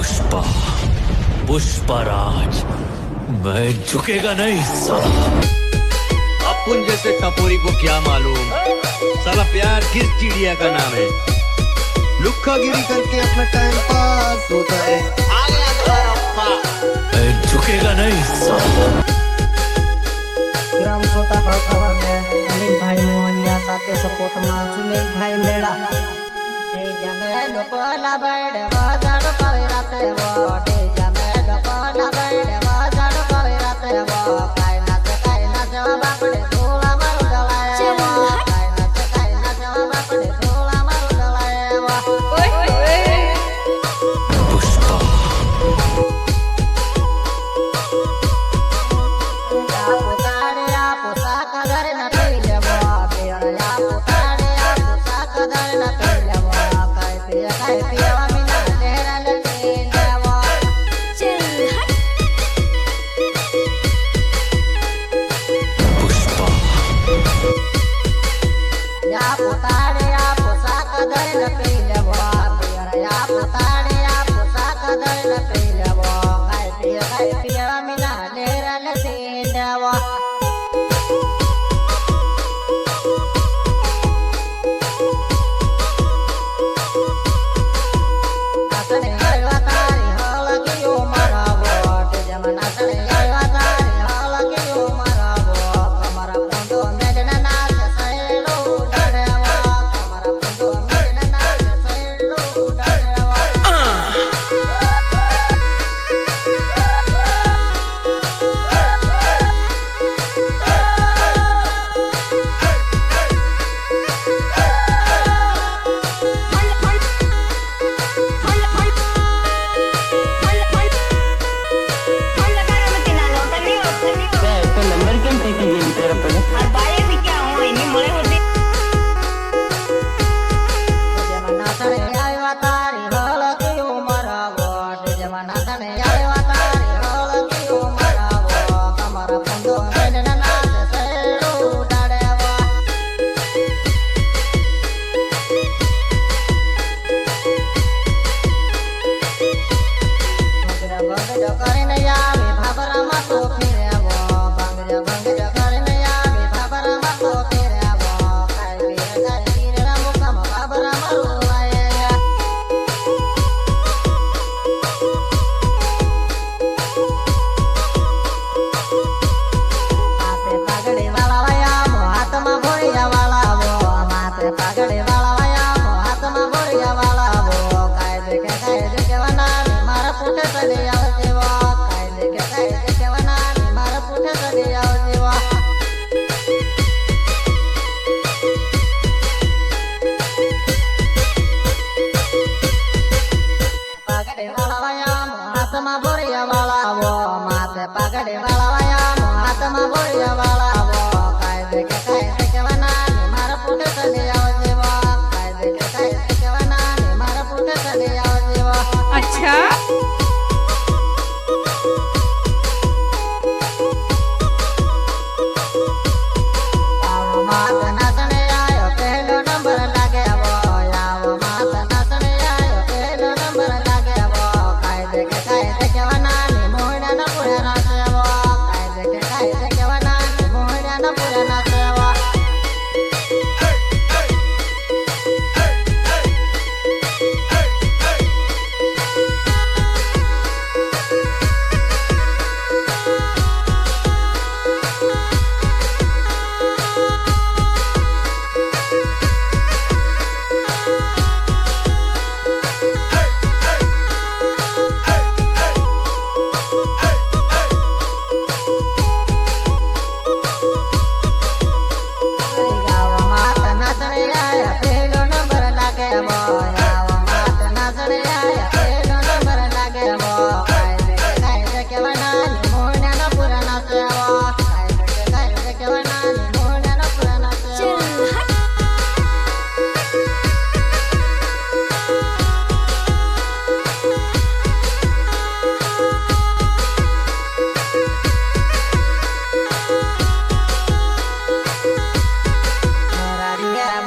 पुष्पा, पुष्पराज, मैं झुकेगा नहीं साला। अपन जैसे टपोरी को क्या मालूम साला प्यार किस चिड़िया का नाम है। लुक्कागिरी करके अपना टाइम पास होता है। आ गया तुम्हारा मैं झुकेगा नहीं साला। ग्राम छोटा खबर है अनिल भाई मोहनिया साथे सपोर्ट में सुनील भाई मेड़ा ए जमे लोकोला बैठ बाजार पावे राते वो ए जमे लोकोला बैठ बाजार पावे राते वो काय ना जवाब आपड़े सोला मारू दलाए वो काय ना जवाब आपड़े सोला मारू दलाए वो पुष्पा, पुष्पा, पगड़े वाला हाथ में बोरिया वाला वो कायदे के वना मारा पुटे चले आओ जीवा कायदे के वना मारा पुटे चले आओ जीवा। अच्छा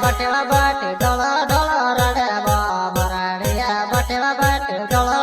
बटेवा बाट डोला डोला रड़े बा बराड़िया बटेवा बाट डोला